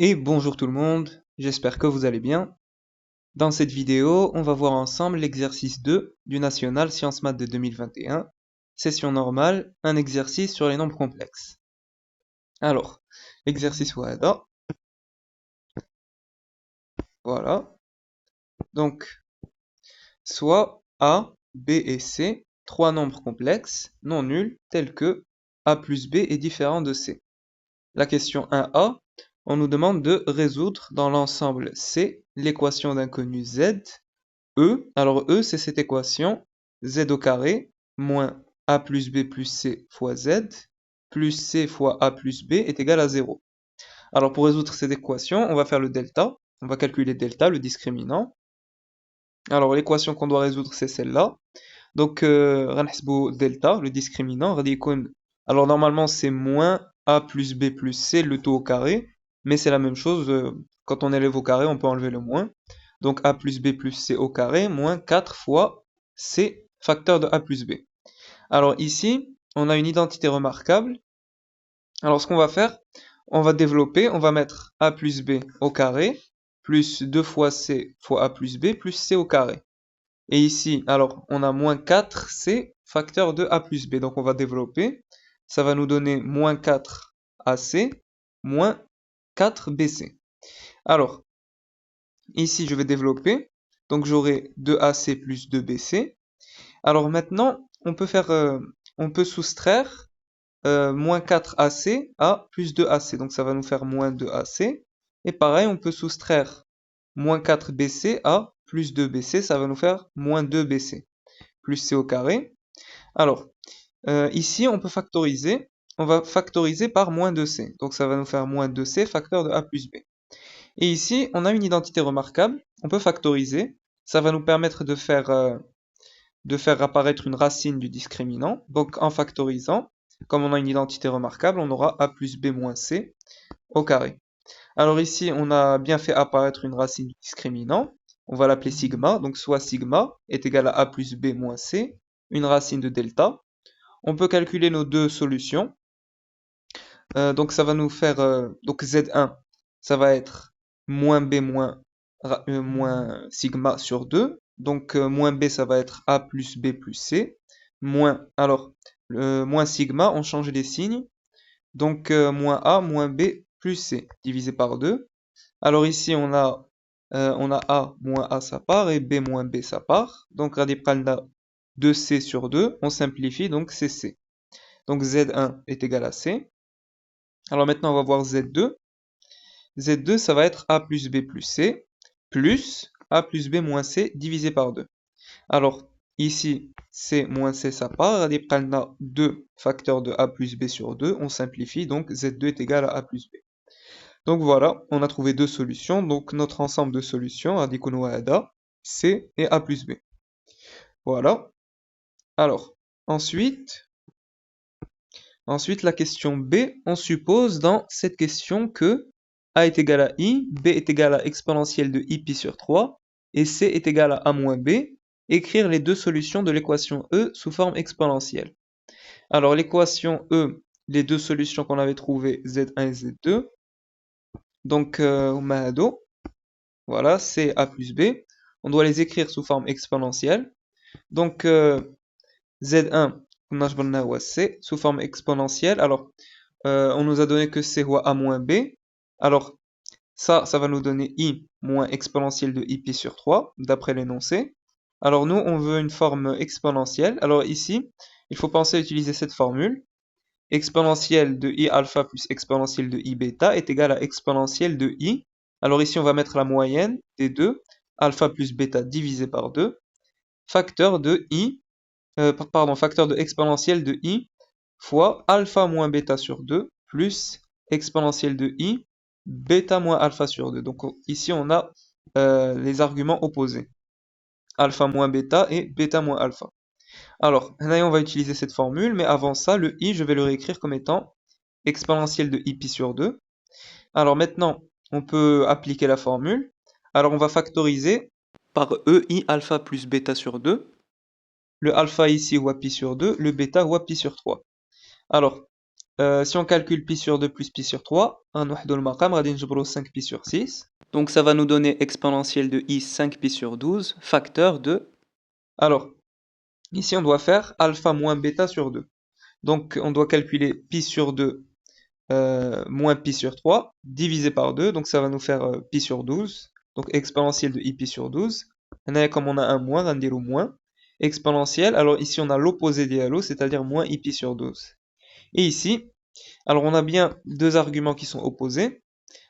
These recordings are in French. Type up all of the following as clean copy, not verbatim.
Et bonjour tout le monde, j'espère que vous allez bien. Dans cette vidéo, on va voir ensemble l'exercice 2 du National Sciences Maths de 2021, session normale, un exercice sur les nombres complexes. Alors, l'exercice WADA, voilà. Donc, soit A, B et C, trois nombres complexes, non nuls, tels que A plus B est différent de C. La question 1a, on nous demande de résoudre dans l'ensemble C l'équation d'inconnu Z. Alors E, c'est cette équation, Z au carré, moins A plus B plus C fois Z, plus C fois A plus B est égal à 0. Alors pour résoudre cette équation, on va faire le delta, on va calculer delta, le discriminant. Alors l'équation qu'on doit résoudre, c'est celle-là. Donc, غنحسبوا delta, le discriminant, غادي يكون... Alors normalement, c'est moins A plus B plus C, le tout au carré, mais c'est la même chose, quand on élève au carré, on peut enlever le moins. Donc A plus B plus C au carré, moins 4 fois C, facteur de A plus B. Alors ici, on a une identité remarquable. Alors ce qu'on va faire, on va développer, on va mettre A plus B au carré, plus 2 fois C fois A plus B, plus C au carré. Et ici, alors, on a moins 4C facteur de A plus B. Donc, on va développer. Ça va nous donner moins 4AC moins 4BC. Alors, ici, je vais développer. Donc, j'aurai 2AC plus 2BC. Alors, maintenant, on peut soustraire moins 4AC à plus 2AC. Donc, ça va nous faire moins 2AC. Et pareil, on peut soustraire moins 4BC à plus 2BC. Ça va nous faire moins 2BC. Plus C au carré. Alors, ici, on peut factoriser. On va factoriser par moins 2C. Donc, ça va nous faire moins 2C facteur de A plus B. Et ici, on a une identité remarquable. On peut factoriser. Ça va nous permettre de faire apparaître une racine du discriminant. Donc, en factorisant, comme on a une identité remarquable, on aura A plus B moins C au carré. Alors ici, on a bien fait apparaître une racine du discriminant. On va l'appeler sigma. Donc, soit sigma est égal à A plus B moins C, une racine de delta. On peut calculer nos deux solutions. Donc ça va nous faire donc Z1, ça va être moins B moins sigma sur 2. Donc moins B, ça va être A plus B plus C. Moins, alors, moins sigma, on change les signes. Donc moins A moins B plus C, divisé par 2. Alors ici, on a A moins A sa part et B moins B sa part. Donc radical 2C sur 2, on simplifie, donc c'est C. Donc Z1 est égal à C. Alors maintenant, on va voir Z2. Z2, ça va être A plus B plus C, plus A plus B moins C divisé par 2. Alors, ici, C moins C, ça part. On a 2 facteurs de A plus B sur 2. On simplifie, donc Z2 est égal à A plus B. Donc voilà, on a trouvé deux solutions. Donc notre ensemble de solutions, C et A plus B. Voilà. Alors, ensuite, la question B, on suppose dans cette question que A est égal à I, B est égal à exponentielle de I pi sur 3, et C est égal à A moins B, écrire les deux solutions de l'équation E sous forme exponentielle. Alors l'équation E, les deux solutions qu'on avait trouvées, Z1 et Z2, donc voilà, C A plus B, on doit les écrire sous forme exponentielle. Donc Z1, on a C sous forme exponentielle. Alors, on nous a donné que C ou A moins B. Alors, ça va nous donner I moins exponentielle de I pi sur 3, d'après l'énoncé. Alors, nous, on veut une forme exponentielle. Alors, ici, il faut penser à utiliser cette formule. Exponentielle de I alpha plus exponentielle de I bêta est égale à exponentielle de I. Alors, ici, on va mettre la moyenne des deux. Alpha plus bêta divisé par 2. Facteur de I, facteur de exponentielle de I fois alpha moins bêta sur 2 plus exponentielle de I bêta moins alpha sur 2. Donc ici on a les arguments opposés. Alpha moins bêta et bêta moins alpha. Alors, là on va utiliser cette formule, mais avant ça, le I, je vais le réécrire comme étant exponentielle de I pi sur 2. Alors maintenant, on peut appliquer la formule. Alors on va factoriser par EI alpha plus bêta sur 2. Le alpha ici, ou pi sur 2, le bêta, ou pi sur 3. Alors, Si on calcule pi sur 2 plus pi sur 3, غنوحدو المقام غادي نجبرو 5 pi sur 6. Donc ça va nous donner exponentielle de i 5 pi sur 12, facteur de... Alors, ici on doit faire alpha moins bêta sur 2. Donc on doit calculer pi sur 2 moins pi sur 3 divisé par 2, donc ça va nous faire pi sur 12. Donc exponentielle de i pi sur 12. Comme on a un moins, on va dire moins. Exponentielle, alors ici on a l'opposé d'ILO, c'est-à-dire moins i pi sur 12. Et ici, alors on a bien deux arguments qui sont opposés,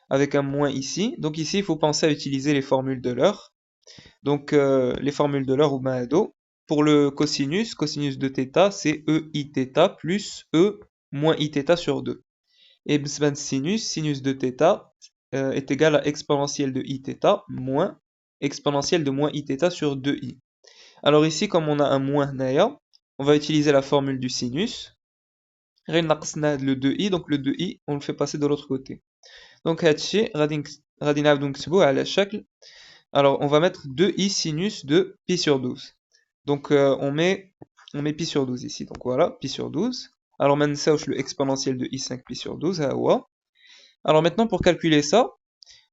avec un moins ici. Donc ici, il faut penser à utiliser les formules de l'heure. Donc les formules de l'heure ou Mahado. Pour le cosinus, cosinus de θ, c'est e i θ plus e moins i θ sur 2. Et bsban sinus, sinus de θ est égal à exponentielle de i θ moins exponentielle de moins i θ sur 2i. Alors ici, comme on a un moins naya, on va utiliser la formule du sinus. غير ناقصنا le 2i, donc le 2i, on le fait passer de l'autre côté. Donc هادشي غادي نعاودو نكتبوه على شكل. Alors on va mettre 2i sinus de pi sur 12. Donc on met pi sur 12 ici. Donc voilà, pi sur 12. Alors maintenant ça le exponentiel de i5 pi sur 12. Alors maintenant pour calculer ça,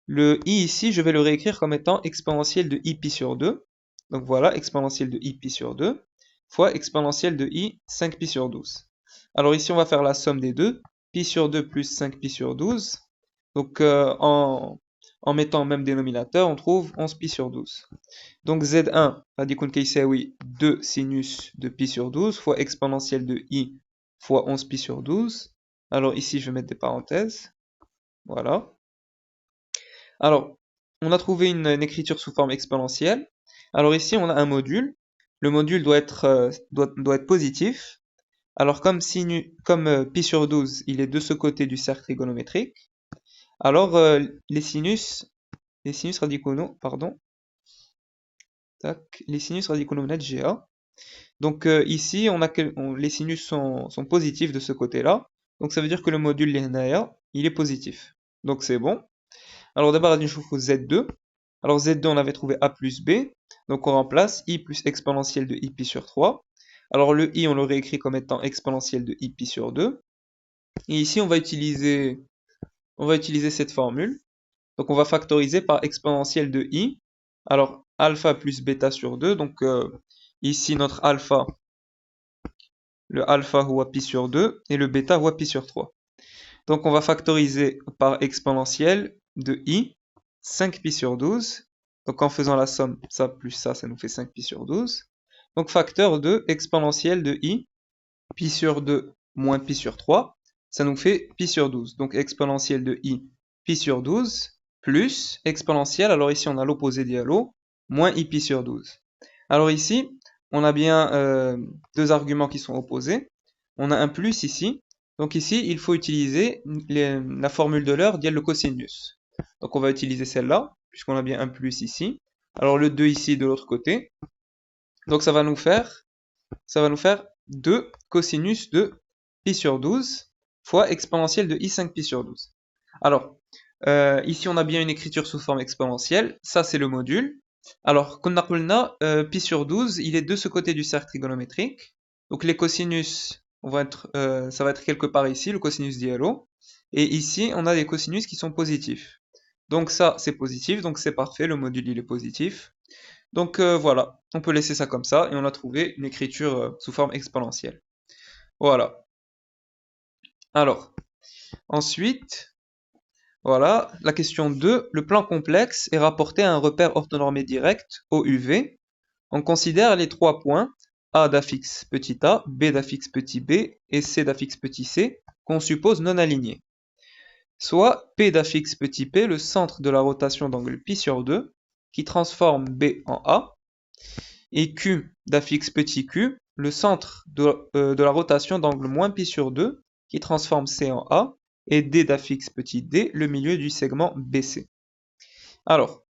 le i ici, je vais le réécrire comme étant exponentiel de i pi sur 2. Donc voilà, exponentiel de i pi sur 2 fois exponentiel de i 5 pi sur 12. Alors ici, on va faire la somme des deux. Pi sur 2 plus 5 pi sur 12. Donc en mettant le même dénominateur, on trouve 11 pi sur 12. Donc Z1, oui, 2 sinus de pi sur 12 fois exponentielle de i fois 11 pi sur 12. Alors ici, je vais mettre des parenthèses. Voilà. Alors, on a trouvé une écriture sous forme exponentielle. Alors ici, on a un module. Le module doit être positif. Alors comme pi sur 12, il est de ce côté du cercle trigonométrique, alors les sinus radicanaux, pardon, tac, les sinus radicanaux net GA. Donc ici, les sinus sont positifs de ce côté-là. Donc ça veut dire que le module l'henaya, il est positif. Donc c'est bon. Alors d'abord, on va Z2. Alors Z2, on avait trouvé A plus B. Donc on remplace I plus exponentielle de I pi sur 3. Alors le I, on le réécrit comme étant exponentielle de I pi sur 2. Et ici, on va utiliser cette formule. Donc on va factoriser par exponentielle de I. Alors alpha plus bêta sur 2. Donc ici, notre alpha, le alpha voit pi sur 2 et le bêta voit pi sur 3. Donc on va factoriser par exponentielle de I 5 pi sur 12. Donc en faisant la somme, ça plus ça nous fait 5 pi sur 12. Donc facteur de exponentielle de i, pi sur 2 moins pi sur 3, ça nous fait pi sur 12. Donc exponentielle de i, pi sur 12, plus exponentielle, alors ici on a l'opposé d'ILO, moins i pi sur 12. Alors ici, on a bien deux arguments qui sont opposés. On a un plus ici. Donc ici, il faut utiliser la formule de l'heure d'IL le cosinus. Donc on va utiliser celle-là, puisqu'on a bien un plus ici. Alors le 2 ici de l'autre côté. Donc ça va nous faire 2 cosinus de pi sur 12 fois exponentielle de i5 pi sur 12. Alors, ici on a bien une écriture sous forme exponentielle. Ça c'est le module. Alors, qu'on a pi sur 12, il est de ce côté du cercle trigonométrique. Donc les cosinus, ça va être quelque part ici, le cosinus d'ILO. Et ici, on a des cosinus qui sont positifs. Donc ça, c'est positif, donc c'est parfait, le module il est positif. Donc voilà, on peut laisser ça comme ça, et on a trouvé une écriture sous forme exponentielle. Voilà. Alors, ensuite, voilà, la question 2, le plan complexe est rapporté à un repère orthonormé direct, OUV. On considère les trois points A d'affixe petit a, B d'affixe petit b et C d'affixe petit c qu'on suppose non alignés. Soit P d'affixe petit p, le centre de la rotation d'angle pi sur 2, qui transforme B en A, et Q d'affixe petit q, le centre de la rotation d'angle moins pi sur 2, qui transforme C en A, et D d'affixe petit d, le milieu du segment BC. Alors,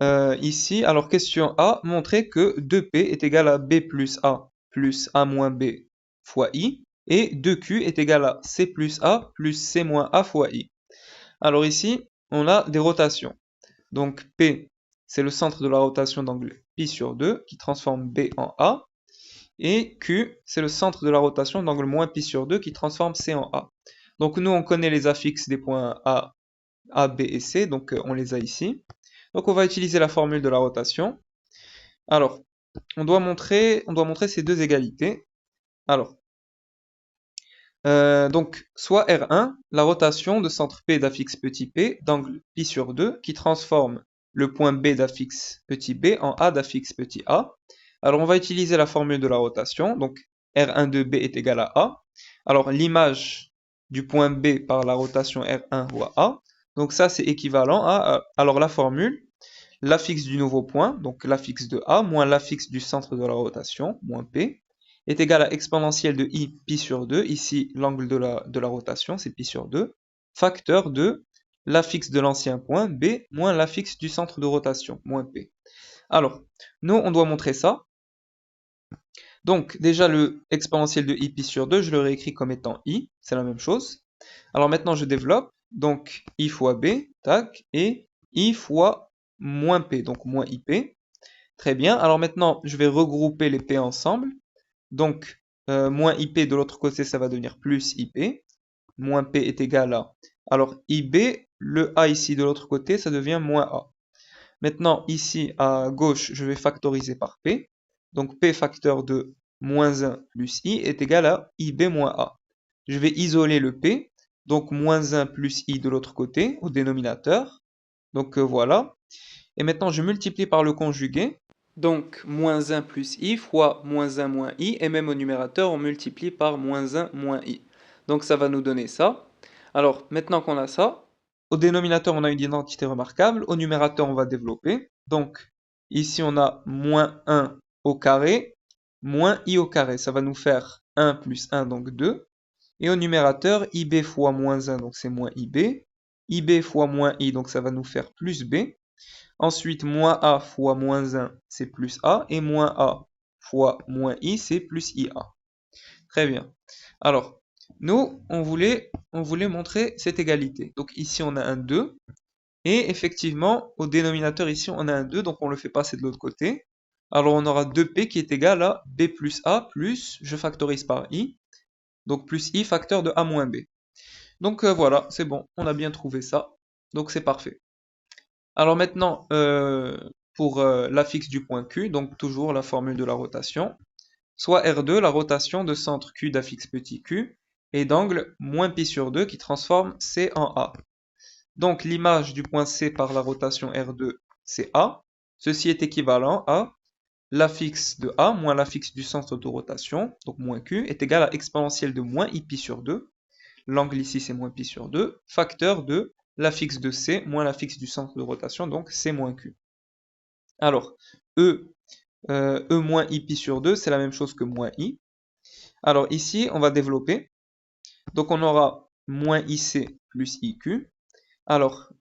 ici, alors question A, montrer que 2P est égal à B plus A moins B fois I, et 2Q est égal à C plus C moins A fois I. Alors ici, on a des rotations. Donc P, c'est le centre de la rotation d'angle pi sur 2 qui transforme B en A. Et Q, c'est le centre de la rotation d'angle moins pi sur 2 qui transforme C en A. Donc nous, on connaît les affixes des points A, B et C, donc on les a ici. Donc on va utiliser la formule de la rotation. Alors, on doit montrer ces deux égalités. Alors, donc, soit R1, la rotation de centre P d'affixe petit p d'angle pi sur 2 qui transforme le point B d'affixe petit b en A d'affixe petit a. Alors, on va utiliser la formule de la rotation. Donc, R1 de B est égal à A. Alors, l'image du point B par la rotation R1 voit A. Donc, ça, c'est équivalent à, alors la formule, l'affixe du nouveau point, donc l'affixe de A, moins l'affixe du centre de la rotation, moins P, est égal à exponentielle de I pi sur 2, ici l'angle de la rotation, c'est pi sur 2, facteur de l'affixe de l'ancien point, B, moins l'affixe du centre de rotation, moins P. Alors, nous, on doit montrer ça. Donc, déjà, le exponentiel de I pi sur 2, je le réécris comme étant I, c'est la même chose. Alors maintenant, je développe, donc I fois B, tac, et I fois moins P, donc moins IP. Très bien, alors maintenant, je vais regrouper les P ensemble. Donc, moins IP de l'autre côté, ça va devenir plus IP. Moins P est égal à... Alors, IB, le A ici de l'autre côté, ça devient moins A. Maintenant, ici, à gauche, je vais factoriser par P. Donc, P facteur de moins 1 plus I est égal à IB moins A. Je vais isoler le P. Donc, moins 1 plus I de l'autre côté, au dénominateur. Donc, voilà. Et maintenant, je multiplie par le conjugué. Donc, moins 1 plus i fois moins 1 moins i, et même au numérateur, on multiplie par moins 1 moins i. Donc, ça va nous donner ça. Alors, maintenant qu'on a ça, au dénominateur, on a une identité remarquable. Au numérateur, on va développer. Donc, ici, on a moins 1 au carré, moins i au carré. Ça va nous faire 1 plus 1, donc 2. Et au numérateur, ib fois moins 1, donc c'est moins ib. ib fois moins i, donc ça va nous faire plus b. Ensuite, moins A fois moins 1, c'est plus A. Et moins A fois moins I, c'est plus IA. Très bien. Alors, nous, on voulait montrer cette égalité. Donc ici, on a un 2. Et effectivement, au dénominateur ici, on a un 2. Donc on le fait passer de l'autre côté. Alors on aura 2P qui est égal à B plus A plus, je factorise par I. Donc plus I facteur de A moins B. Donc voilà, c'est bon. On a bien trouvé ça. Donc c'est parfait. Alors maintenant, pour l'affixe du point Q, donc toujours la formule de la rotation, soit R2, la rotation de centre Q d'affixe petit q, et d'angle moins pi sur 2 qui transforme C en A. Donc l'image du point C par la rotation R2, c'est A. Ceci est équivalent à l'affixe de A moins l'affixe du centre de rotation, donc moins Q, est égal à exponentielle de moins I pi sur 2. L'angle ici, c'est moins pi sur 2, facteur de l'affixe de C moins l'affixe du centre de rotation, donc C moins Q. Alors, E moins I pi sur 2, c'est la même chose que moins I. Alors ici, on va développer. Donc on aura moins IC plus IQ. Alors,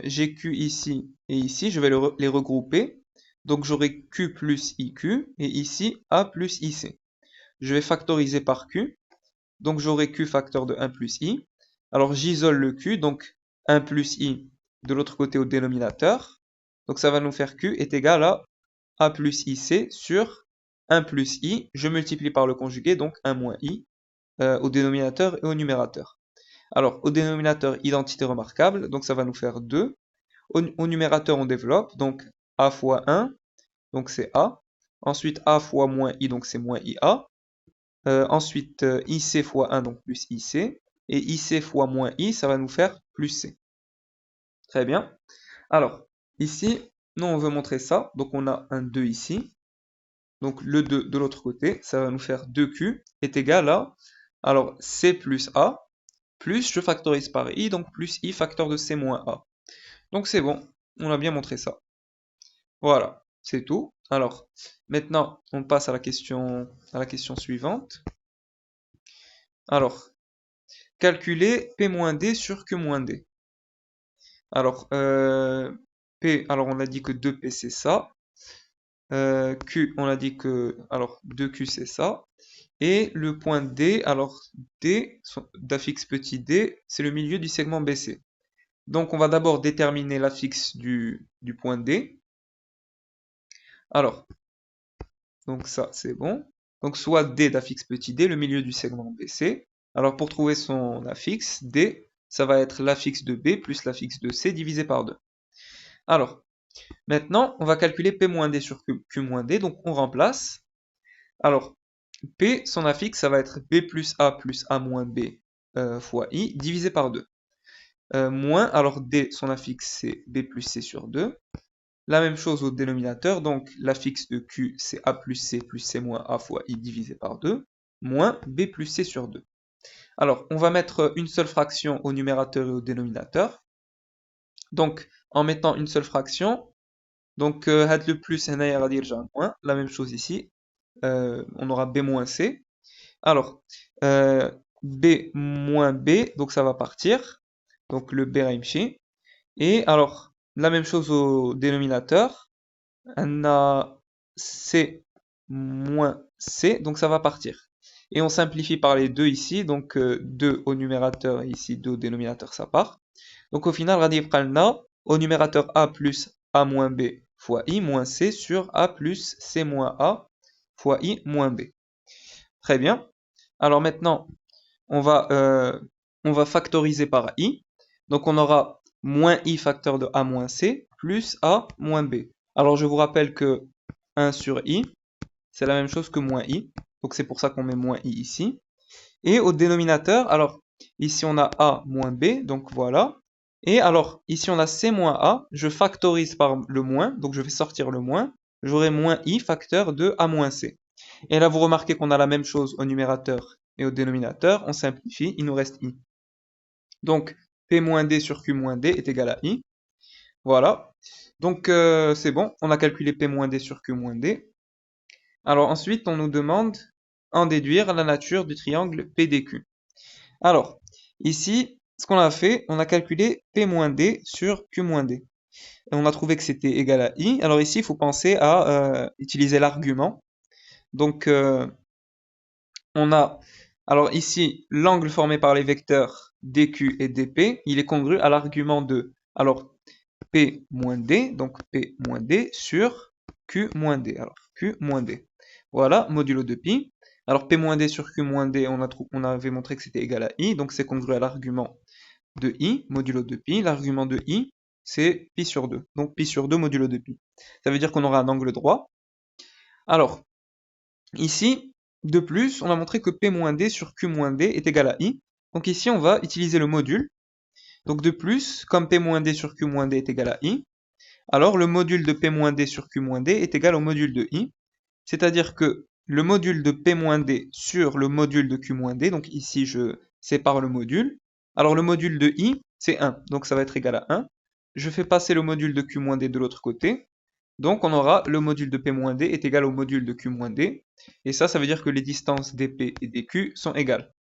j'ai Q ici et ici, je vais les regrouper. Donc j'aurai Q plus IQ et ici A plus IC. Je vais factoriser par Q. Donc j'aurai Q facteur de 1 plus I. Alors j'isole le Q, donc 1 plus I de l'autre côté au dénominateur. Donc ça va nous faire Q est égal à A plus IC sur 1 plus I. Je multiplie par le conjugué, donc 1 moins I au dénominateur et au numérateur. Alors au dénominateur, identité remarquable, donc ça va nous faire 2. Au numérateur, on développe, donc A fois 1, donc c'est A. Ensuite A fois moins I, donc c'est moins IA. Ensuite, IC fois 1, donc plus IC. Et IC fois moins I, ça va nous faire plus C. Très bien. Alors, ici, nous, on veut montrer ça. Donc, on a un 2 ici. Donc, le 2 de l'autre côté, ça va nous faire 2Q est égal à, alors, C plus A, plus, je factorise par I, donc plus I facteur de C moins A. Donc, c'est bon. On a bien montré ça. Voilà, c'est tout. Alors, maintenant, on passe à la question suivante. Alors, calculer P-D sur Q-D. Alors, P, alors on a dit que 2P c'est ça. Q, on a dit que, alors 2Q c'est ça. Et le point D, alors D, d'affixe petit d, c'est le milieu du segment BC. Donc on va d'abord déterminer l'affixe du point D. Alors, donc ça c'est bon. Donc soit D d'affixe petit d, le milieu du segment BC. Alors pour trouver son affixe, D, ça va être l'affixe de B plus l'affixe de C divisé par 2. Alors, maintenant, on va calculer P-D sur Q-D, donc on remplace. Alors, P, son affixe, ça va être B plus A moins B fois I divisé par 2. Moins, alors D, son affixe, c'est B plus C sur 2. La même chose au dénominateur, donc l'affixe de Q, c'est A plus C moins A fois I divisé par 2, moins B plus C sur 2. Alors, on va mettre une seule fraction au numérateur et au dénominateur. Donc, en mettant une seule fraction, donc le plus, moins, la même chose ici, on aura B moins C. Alors, B moins B, donc ça va partir, donc le B Raimchi. Et alors, la même chose au dénominateur, on a C moins C, donc ça va partir. Et on simplifie par les deux ici, donc 2 au numérateur et ici 2 au dénominateur, ça part. Donc au final, Radif Kalna, au numérateur A plus A moins B fois I moins C sur A plus C moins A fois I moins B. Très bien. Alors maintenant, on va factoriser par I. Donc on aura moins I facteur de A moins C plus A moins B. Alors je vous rappelle que 1 sur I, c'est la même chose que moins I. Donc c'est pour ça qu'on met moins I ici. Et au dénominateur, alors ici on a A moins B, donc voilà. Et alors ici on a C moins A, je factorise par le moins, donc je vais sortir le moins. J'aurai moins I facteur de A moins C. Et là vous remarquez qu'on a la même chose au numérateur et au dénominateur, on simplifie, il nous reste I. Donc P moins D sur Q moins D est égal à I. Voilà. Donc c'est bon, on a calculé P moins D sur Q moins D. Alors ensuite, on nous demande en déduire la nature du triangle PDQ. Alors, ici, ce qu'on a fait, on a calculé P moins D sur Q moins D. Et on a trouvé que c'était égal à I. Alors ici, il faut penser à utiliser l'argument. Donc, on a, alors ici, l'angle formé par les vecteurs DQ et DP, il est congru à l'argument de, alors, P moins D, donc P moins D sur Q moins D. Alors, Q moins D. Voilà, modulo de pi. Alors, P moins D sur Q moins D, on avait montré que c'était égal à I, donc c'est congru à l'argument de I, modulo de pi. L'argument de I, c'est pi sur 2. Donc, pi sur 2 modulo de pi. Ça veut dire qu'on aura un angle droit. Alors, ici, de plus, on a montré que P moins D sur Q moins D est égal à I. Donc ici, on va utiliser le module. Donc de plus, comme P moins D sur Q moins D est égal à I, alors le module de P-D sur Q-D est égal au module de I, c'est-à-dire que le module de P-D sur le module de Q-D, donc ici je sépare le module, alors le module de I c'est 1, donc ça va être égal à 1, je fais passer le module de Q-D de l'autre côté, donc on aura le module de P-D est égal au module de Q-D, et ça veut dire que les distances dP et dQ sont égales.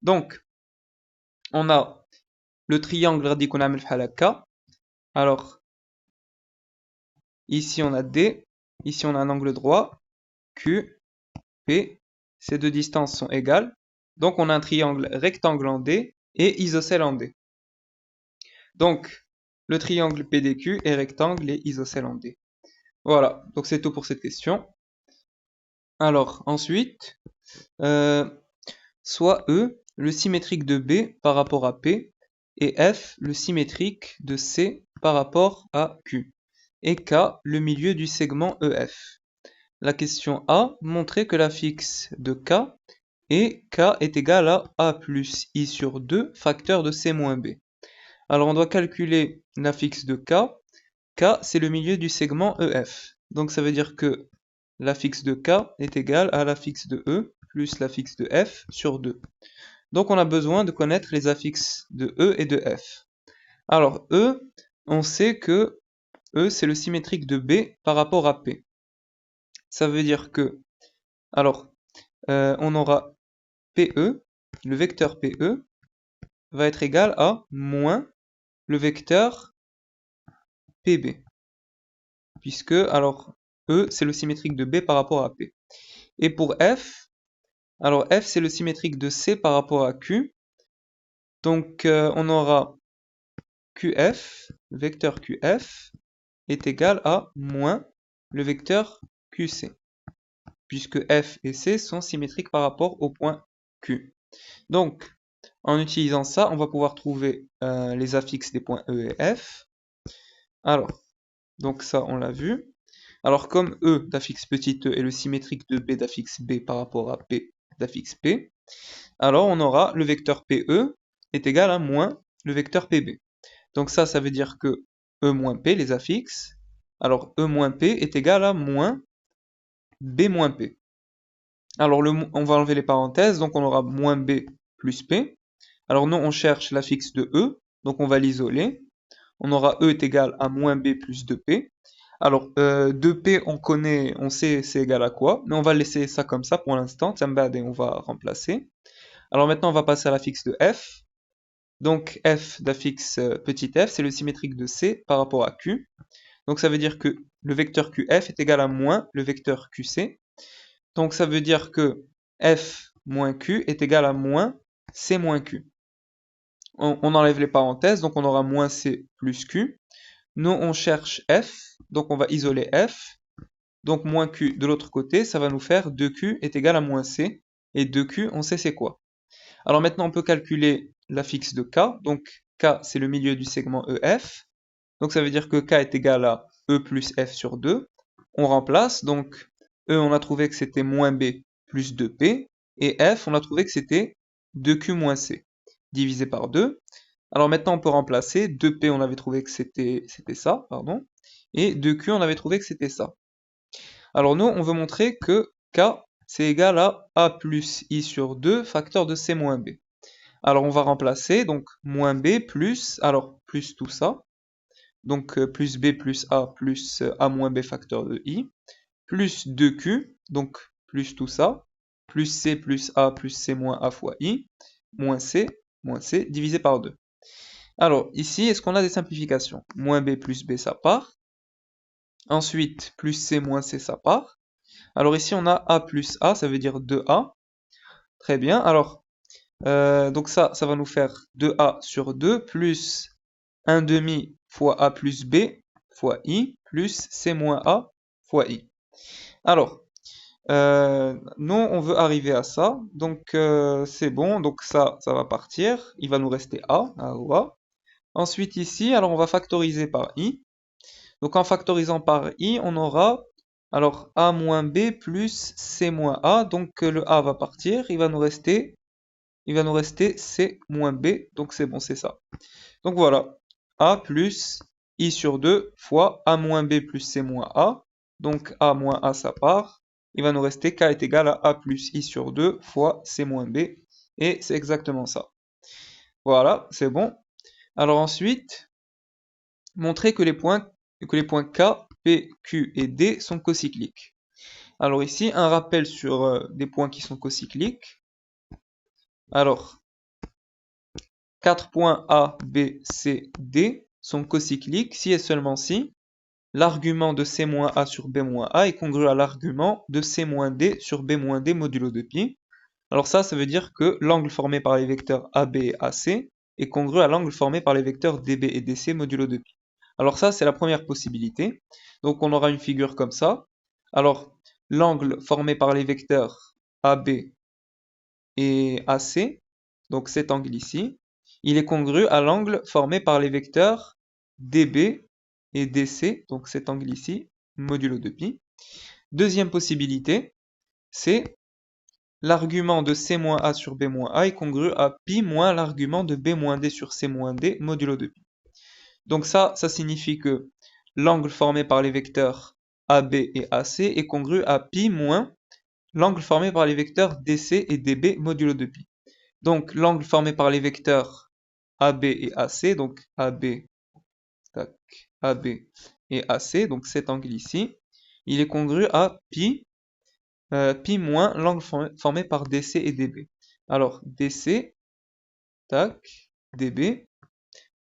Donc, on a le triangle radical alors ici on a D, ici on a un angle droit, Q, P, ces deux distances sont égales, donc on a un triangle rectangle en D et isocèle en D. Donc le triangle PDQ est rectangle et isocèle en D. Voilà, donc c'est tout pour cette question. Alors ensuite, soit E, le symétrique de B par rapport à P, et F, le symétrique de C par rapport à Q, et K, le milieu du segment EF. La question A montrait que l'affixe de K est égal à A plus I sur 2 facteur de C moins B. Alors on doit calculer l'affixe de K. K c'est le milieu du segment EF. Donc ça veut dire que l'affixe de K est égal à l'affixe de E plus l'affixe de F sur 2. Donc on a besoin de connaître les affixes de E et de F. Alors E, on sait que E c'est le symétrique de B par rapport à P. Ça veut dire que, alors, on aura PE, le vecteur PE va être égal à moins le vecteur PB. Puisque, alors, E c'est le symétrique de B par rapport à P. Et pour F, alors F c'est le symétrique de C par rapport à Q. Donc on aura QF, le vecteur QF est égal à moins le vecteur QC. puisque F et C sont symétriques par rapport au point Q. Donc, en utilisant ça, on va pouvoir trouver les affixes des points E et F. Alors, donc ça, on l'a vu. Alors, comme E d'affixe petit e est le symétrique de B d'affixe B par rapport à P d'affixe P, alors on aura le vecteur PE est égal à moins le vecteur PB. Donc ça veut dire que E moins P, les affixes, alors E moins P est égal à moins B moins P. Alors on va enlever les parenthèses, donc on aura moins B plus P. Alors nous on cherche l'affixe de E, donc on va l'isoler. On aura E est égal à moins B plus 2P. Alors 2P on connaît, on sait c'est égal à quoi, mais on va laisser ça comme ça pour l'instant, et on va remplacer. Alors maintenant on va passer à l'affixe de F. Donc F d'affixe petit f, c'est le symétrique de C par rapport à Q. Donc ça veut dire que le vecteur QF est égal à moins le vecteur QC. Donc ça veut dire que F moins Q est égal à moins C moins Q. On enlève les parenthèses, donc on aura moins C plus Q. Nous on cherche F, donc on va isoler F. Donc moins Q de l'autre côté, ça va nous faire 2Q est égal à moins C. Et 2Q, on sait c'est quoi. Alors maintenant on peut calculer l'affixe de K. Donc K c'est le milieu du segment EF. Donc ça veut dire que K est égal à E plus F sur 2. On remplace, donc E on a trouvé que c'était moins B plus 2P, et F on a trouvé que c'était 2Q moins C, divisé par 2. Alors maintenant on peut remplacer, 2P on avait trouvé que c'était ça, pardon, et 2Q on avait trouvé que c'était ça. Alors nous on veut montrer que K c'est égal à A plus I sur 2 facteur de C moins B. Alors on va remplacer, donc moins B plus, alors plus tout ça, donc plus B plus A moins B facteur de I, plus 2Q, donc plus tout ça, plus C plus A plus C moins A fois I, moins C, divisé par 2. Alors ici, est-ce qu'on a des simplifications? Moins B plus B, ça part. Ensuite, plus C moins C, ça part. Alors ici, on a A plus A, ça veut dire 2A. Très bien, alors, donc ça va nous faire 2A sur 2, plus 1 demi fois A plus B fois I, plus C moins A fois I. Alors, nous, on veut arriver à ça, donc c'est bon, donc ça va partir, il va nous rester A ou A. Ensuite ici, alors on va factoriser par I. Donc en factorisant par I, on aura, alors A moins B plus C moins A, donc le A va partir, il va nous rester C moins B, donc c'est bon, c'est ça. Donc voilà, A plus I sur 2 fois A moins B plus C moins A, donc A moins A ça part, il va nous rester K est égal à A plus I sur 2 fois C moins B, et c'est exactement ça. Voilà, c'est bon. Alors ensuite, montrer que les points K, P, Q et D sont cocycliques. Alors ici, un rappel sur des points qui sont cocycliques. Alors, 4 points A, B, C, D sont cocycliques si et seulement si l'argument de C-A sur B-A est congru à l'argument de C-D sur B-D modulo de pi. Alors ça veut dire que l'angle formé par les vecteurs AB et AC est congru à l'angle formé par les vecteurs DB et DC modulo de pi. Alors ça, c'est la première possibilité. Donc on aura une figure comme ça. Alors, l'angle formé par les vecteurs AB et AC, donc cet angle ici, il est congru à l'angle formé par les vecteurs DB et DC, donc cet angle ici, modulo de pi. Deuxième possibilité, c'est l'argument de C-A sur B-A est congru à pi moins l'argument de B-D sur C-D modulo de pi. Donc ça signifie que l'angle formé par les vecteurs AB et AC est congru à pi moins l'angle formé par les vecteurs DC et DB modulo de pi. Donc l'angle formé par les vecteurs AB et AC, donc AB, tac, AB et AC, donc cet angle ici, il est congru à pi moins l'angle formé par DC et DB. Alors DC, tac, DB,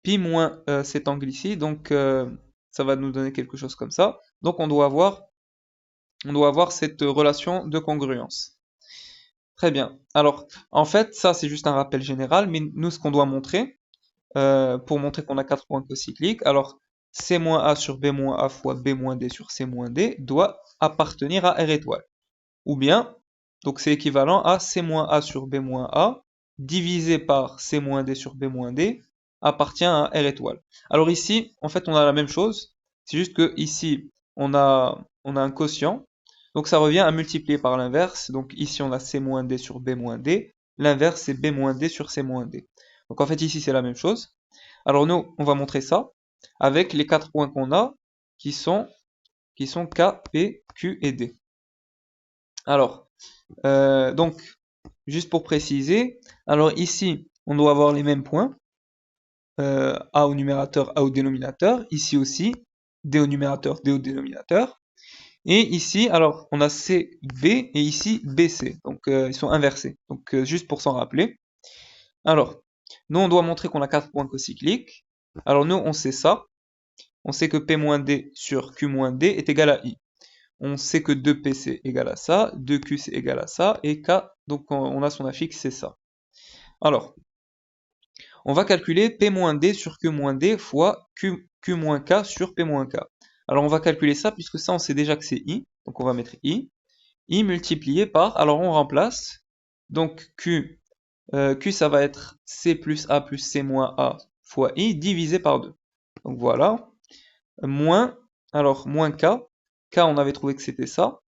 pi moins cet angle ici, donc ça va nous donner quelque chose comme ça. Donc on doit avoir cette relation de congruence. Très bien. Alors, en fait, ça c'est juste un rappel général, mais nous ce qu'on doit montrer, pour montrer qu'on a 4 points cocycliques, alors C-A sur B-A fois B-D sur C-D doit appartenir à R étoile. ou bien, donc c'est équivalent à C moins A sur B moins A, divisé par C moins D sur B moins D, appartient à R étoile. Alors ici, en fait, on a la même chose, c'est juste que ici, on a un quotient, donc ça revient à multiplier par l'inverse, donc ici on a C moins D sur B moins D, l'inverse c'est B moins D sur C moins D. Donc en fait ici c'est la même chose. Alors nous, on va montrer ça avec les 4 points qu'on a, qui sont K, P, Q et D. Alors, donc, juste pour préciser, alors ici, on doit avoir les mêmes points, A au numérateur, A au dénominateur, ici aussi, D au numérateur, D au dénominateur, et ici, alors, on a C, B, et ici, BC, donc ils sont inversés, donc juste pour s'en rappeler. Alors, nous, on doit montrer qu'on a 4 points cocycliques, alors nous, on sait ça, on sait que P-D sur Q-D est égal à I. On sait que 2P c'est égal à ça, 2Q c'est égal à ça, et K, donc on a son affixe, c'est ça. Alors, on va calculer P-D sur Q-D fois Q-K sur P-K. Alors on va calculer ça, puisque ça on sait déjà que c'est I, donc on va mettre I multiplié par, alors on remplace, donc Q ça va être C plus A plus C moins A fois I divisé par 2. Donc voilà, moins, alors moins K, on avait trouvé que c'était ça.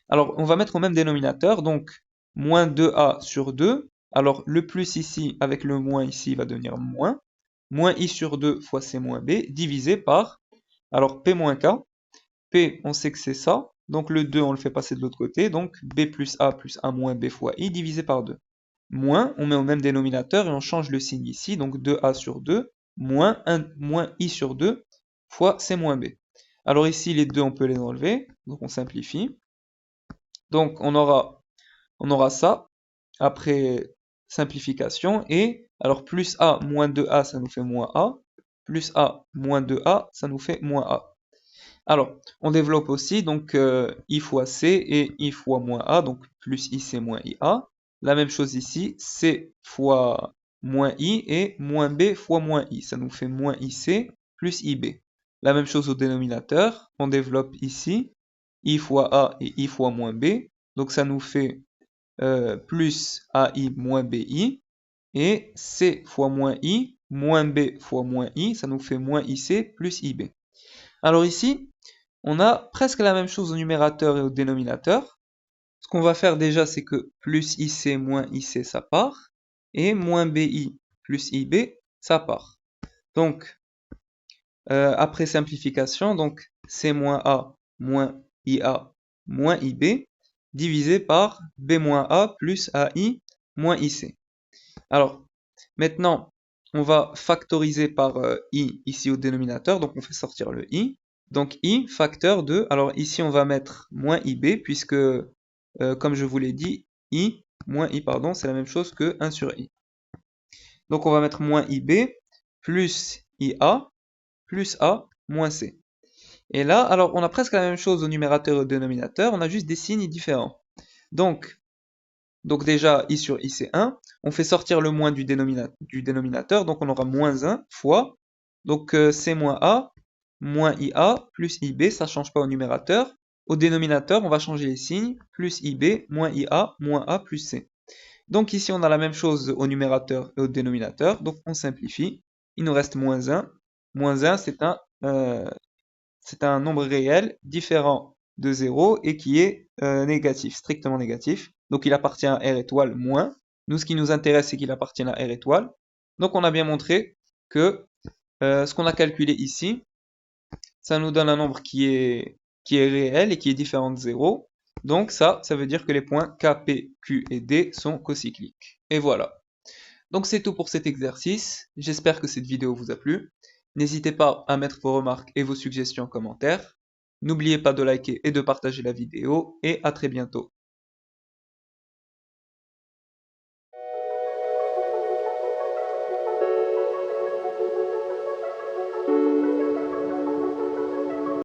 Alors, on va mettre au même dénominateur, donc moins 2a sur 2. Alors, le plus ici avec le moins ici va devenir moins. Moins i sur 2 fois c moins b, divisé par, alors p moins k. P, on sait que c'est ça. Donc, le 2, on le fait passer de l'autre côté. Donc, b plus a moins b fois i, divisé par 2. Moins, on met au même dénominateur et on change le signe ici. Donc, 2a sur 2, moins i sur 2 fois c moins b. Alors ici, les deux, on peut les enlever. Donc, on simplifie. Donc on aura ça après simplification et alors plus a moins 2a ça nous fait moins a, plus a moins 2a ça nous fait moins a. Alors on développe aussi donc i fois c et i fois moins a, donc plus ic moins ia. La même chose ici, c fois moins i et moins b fois moins i, ça nous fait moins ic plus ib. La même chose au dénominateur, on développe ici i fois a et i fois moins b, donc ça nous fait plus ai moins bi, et c fois moins i, moins b fois moins i, ça nous fait moins ic plus ib. Alors ici, on a presque la même chose au numérateur et au dénominateur. Ce qu'on va faire déjà, c'est que plus ic moins ic, ça part, et moins bi plus ib, ça part. Donc, après simplification, donc c moins a moins ia moins ib, divisé par b moins a plus ai moins ic. Alors, maintenant, on va factoriser par i ici au dénominateur, donc on fait sortir le i. Donc i facteur de, alors ici on va mettre moins ib, puisque, comme je vous l'ai dit, i moins i, pardon, c'est la même chose que 1 sur i. Donc on va mettre moins ib plus ia plus a moins c. Et là, alors on a presque la même chose au numérateur et au dénominateur, on a juste des signes différents. Donc déjà, i sur i c'est 1, on fait sortir le moins du dénominateur, donc on aura moins 1 fois, donc c moins a, moins ia, plus ib, ça ne change pas au numérateur. Au dénominateur, on va changer les signes, plus ib, moins ia, moins a, plus c. Donc ici, on a la même chose au numérateur et au dénominateur, donc on simplifie. Il nous reste moins 1. Moins 1, c'est un nombre réel différent de 0 et qui est négatif, strictement négatif. Donc il appartient à R étoile moins. Nous, ce qui nous intéresse, c'est qu'il appartienne à R étoile. Donc on a bien montré que ce qu'on a calculé ici, ça nous donne un nombre qui est réel et qui est différent de 0. Donc ça veut dire que les points K, P, Q et D sont cocycliques. Et voilà. Donc c'est tout pour cet exercice. J'espère que cette vidéo vous a plu. N'hésitez pas à mettre vos remarques et vos suggestions en commentaire. N'oubliez pas de liker et de partager la vidéo et à très bientôt.